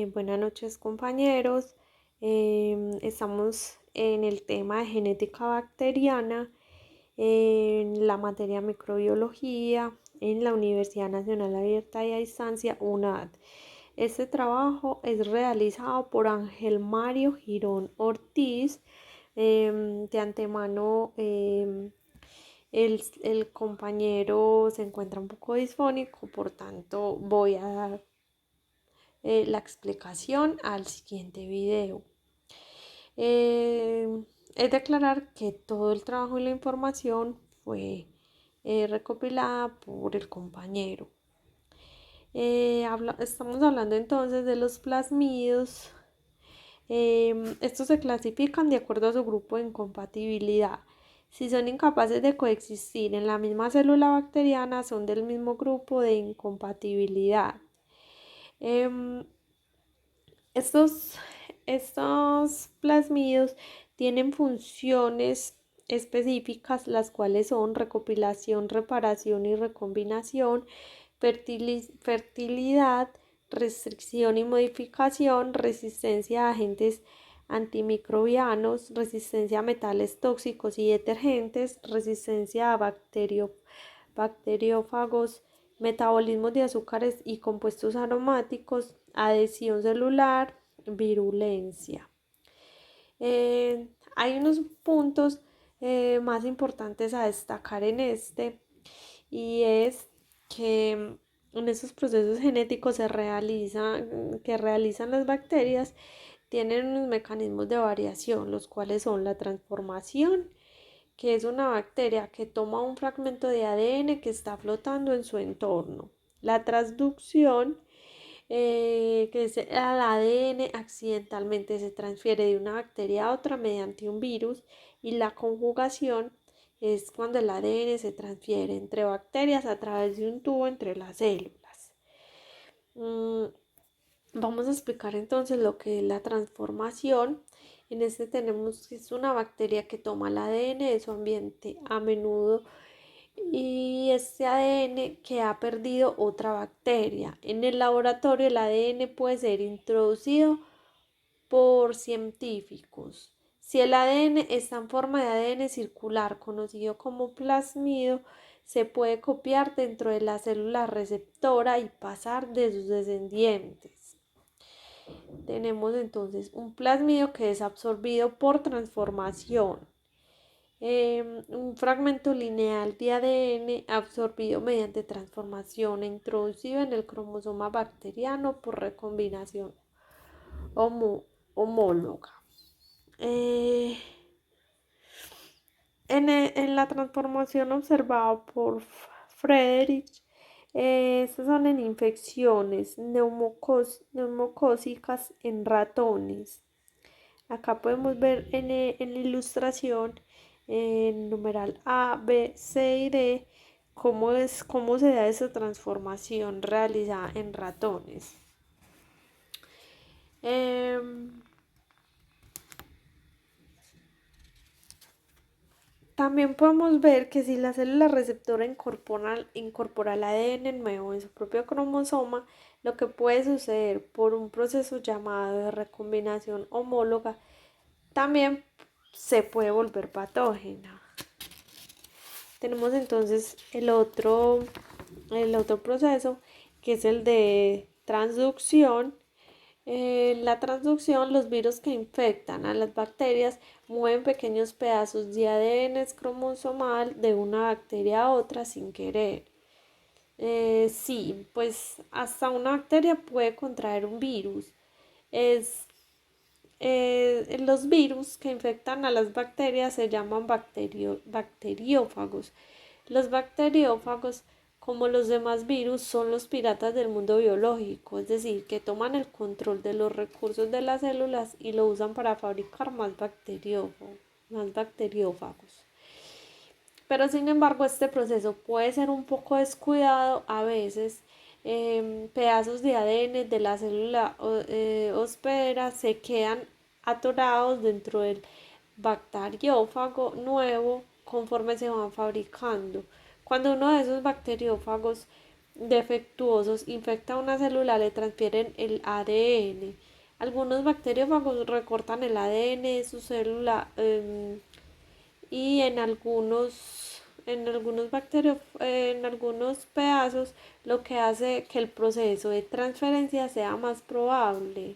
Buenas noches, compañeros. Estamos en el tema de genética bacteriana en la materia microbiología en la Universidad Nacional Abierta y a Distancia, UNAD. Este trabajo es realizado por Ángel Mario Girón Ortiz. De antemano, el compañero se encuentra un poco disfónico, por tanto voy a dar la explicación al siguiente video. Es declarar que todo el trabajo y la información fue recopilada por el compañero. Estamos hablando entonces de los plasmidos. Estos se clasifican de acuerdo a su grupo de incompatibilidad. Si son incapaces de coexistir en la misma célula bacteriana, son del mismo grupo de incompatibilidad. Estos plasmidos tienen funciones específicas, las cuales son recopilación, reparación y recombinación, fertilidad, restricción y modificación, resistencia a agentes antimicrobianos, resistencia a metales tóxicos y detergentes, resistencia a bacteriófagos, metabolismo de azúcares y compuestos aromáticos, adhesión celular, virulencia. Hay unos puntos más importantes a destacar en este, y es que en esos procesos genéticos que realizan las bacterias tienen unos mecanismos de variación, los cuales son la transformación, que es una bacteria que toma un fragmento de ADN que está flotando en su entorno. La transducción, que es el ADN accidentalmente se transfiere de una bacteria a otra mediante un virus, y la conjugación es cuando el ADN se transfiere entre bacterias a través de un tubo entre las células. Vamos a explicar entonces lo que es la transformación. En este tenemos que es una bacteria que toma el ADN de su ambiente a menudo, y este ADN que ha perdido otra bacteria. En el laboratorio el ADN puede ser introducido por científicos. Si el ADN está en forma de ADN circular, conocido como plasmido, se puede copiar dentro de la célula receptora y pasar de sus descendientes. Tenemos entonces un plasmido que es absorbido por transformación. Un fragmento lineal de ADN absorbido mediante transformación e introducido en el cromosoma bacteriano por recombinación homóloga. En la transformación observada por Friedrich, estas son en infecciones neumocócicas en ratones. Acá podemos ver en la ilustración, en numeral A, B, C y D, cómo se da esa transformación realizada en ratones. También podemos ver que si la célula receptora incorpora el ADN nuevo en su propio cromosoma, lo que puede suceder por un proceso llamado de recombinación homóloga también se puede volver patógena. Tenemos entonces el otro proceso, que es el de transducción. En la transducción, los virus que infectan a las bacterias mueven pequeños pedazos de ADN cromosomal de una bacteria a otra sin querer. Sí, pues hasta una bacteria puede contraer un virus. Los virus que infectan a las bacterias se llaman bacteriófagos. Los bacteriófagos, como los demás virus, son los piratas del mundo biológico, es decir, que toman el control de los recursos de las células y lo usan para fabricar más bacteriófagos. Pero sin embargo, este proceso puede ser un poco descuidado a veces. Pedazos de ADN de la célula hospedera se quedan atorados dentro del bacteriófago nuevo conforme se van fabricando. Cuando uno de esos bacteriófagos defectuosos infecta una célula, le transfieren el ADN. Algunos bacteriófagos recortan el ADN de su célula y en algunos pedazos, lo que hace que el proceso de transferencia sea más probable.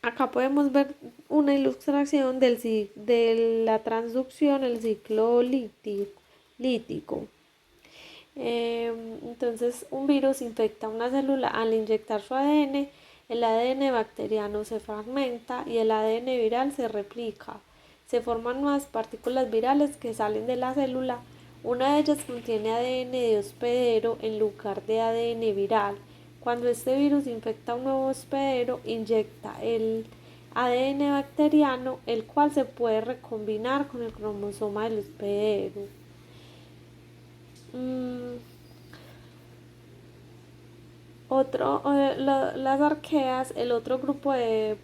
Acá podemos ver una ilustración de la transducción, el ciclo lítico. Entonces, un virus infecta una célula al inyectar su ADN, el ADN bacteriano se fragmenta y el ADN viral se replica. Se forman nuevas partículas virales que salen de la célula. Una de ellas contiene ADN de hospedero en lugar de ADN viral. Cuando este virus infecta un nuevo hospedero, inyecta el ADN bacteriano, el cual se puede recombinar con el cromosoma del hospedero. Las arqueas, el otro grupo de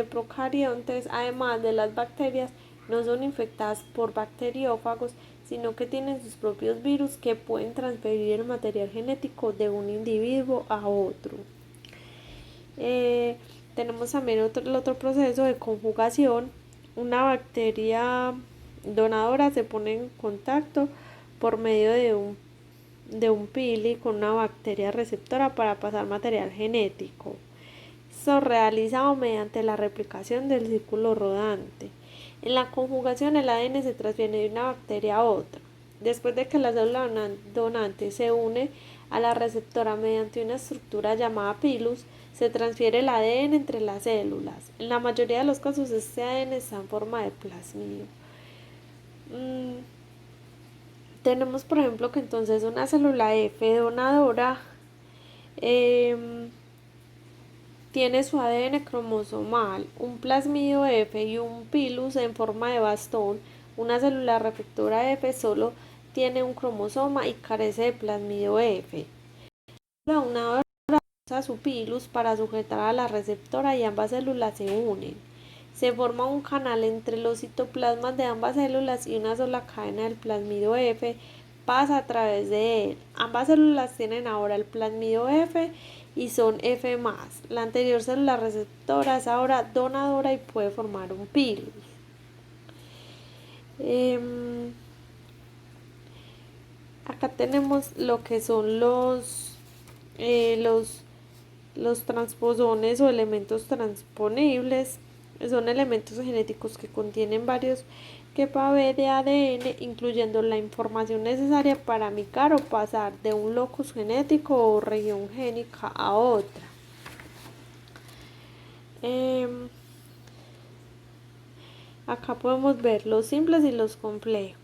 procariontes, además de las bacterias, no son infectadas por bacteriófagos, sino que tienen sus propios virus que pueden transferir el material genético de un individuo a otro. Tenemos también el otro proceso de conjugación. Una bacteria donadora se pone en contacto por medio de un pili con una bacteria receptora para pasar material genético. Esto realizado mediante la replicación del círculo rodante. En la conjugación el ADN se transfiere de una bacteria a otra. Después de que la célula donante se une a la receptora mediante una estructura llamada pilus, se transfiere el ADN entre las células. En la mayoría de los casos este ADN está en forma de plasmido. Tenemos por ejemplo que entonces una célula F donadora tiene su ADN cromosomal, un plasmido F y un pilus en forma de bastón. Una célula receptora F solo tiene un cromosoma y carece de plasmido F. La donadora usa su pilus para sujetar a la receptora y ambas células se unen. Se forma un canal entre los citoplasmas de ambas células y una sola cadena del plasmido F pasa a través de él. Ambas células tienen ahora el plasmido F y son F+. La anterior célula receptora es ahora donadora y puede formar un pilus. Acá tenemos lo que son los transposones o elementos transponibles. Son elementos genéticos que contienen varios quepa B de ADN, incluyendo la información necesaria para micar o pasar de un locus genético o región génica a otra. Acá podemos ver los simples y los complejos.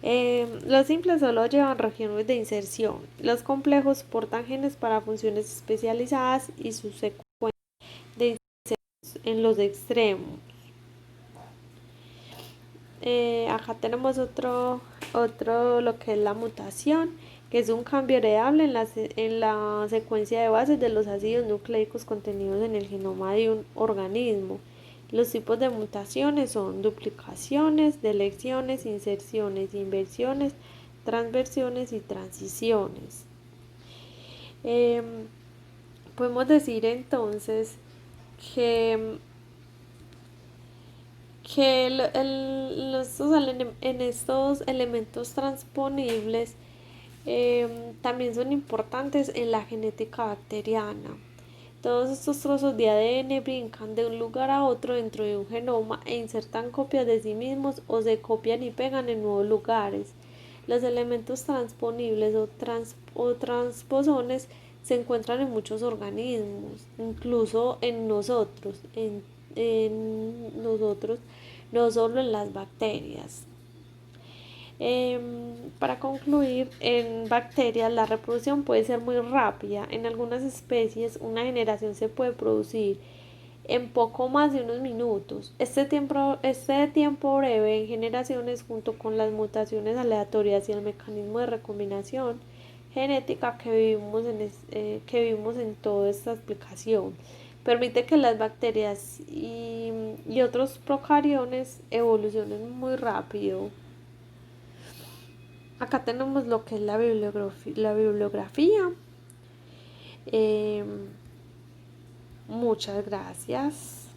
Los simples solo llevan regiones de inserción. Los complejos portan genes para funciones especializadas y sus secuencias de inserción en los extremos. Acá tenemos otro lo que es la mutación, que es un cambio heredable en la secuencia de bases de los ácidos nucleicos contenidos en el genoma de un organismo. Los tipos de mutaciones son duplicaciones, deleciones, inserciones, inversiones, transversiones y transiciones. Podemos decir entonces que en estos elementos transponibles también son importantes en la genética bacteriana. Todos estos trozos de ADN brincan de un lugar a otro dentro de un genoma e insertan copias de sí mismos o se copian y pegan en nuevos lugares. Los elementos transponibles o transposones se encuentran en muchos organismos, incluso en nosotros, no solo en las bacterias. Para concluir, en bacterias la reproducción puede ser muy rápida. En algunas especies una generación se puede producir en poco más de unos minutos. Este tiempo breve en generaciones, junto con las mutaciones aleatorias y el mecanismo de recombinación genética que vimos en toda esta explicación, permite que las bacterias y otros procariones evolucionen muy rápido. Acá tenemos lo que es la bibliografía. Eh, Muchas gracias.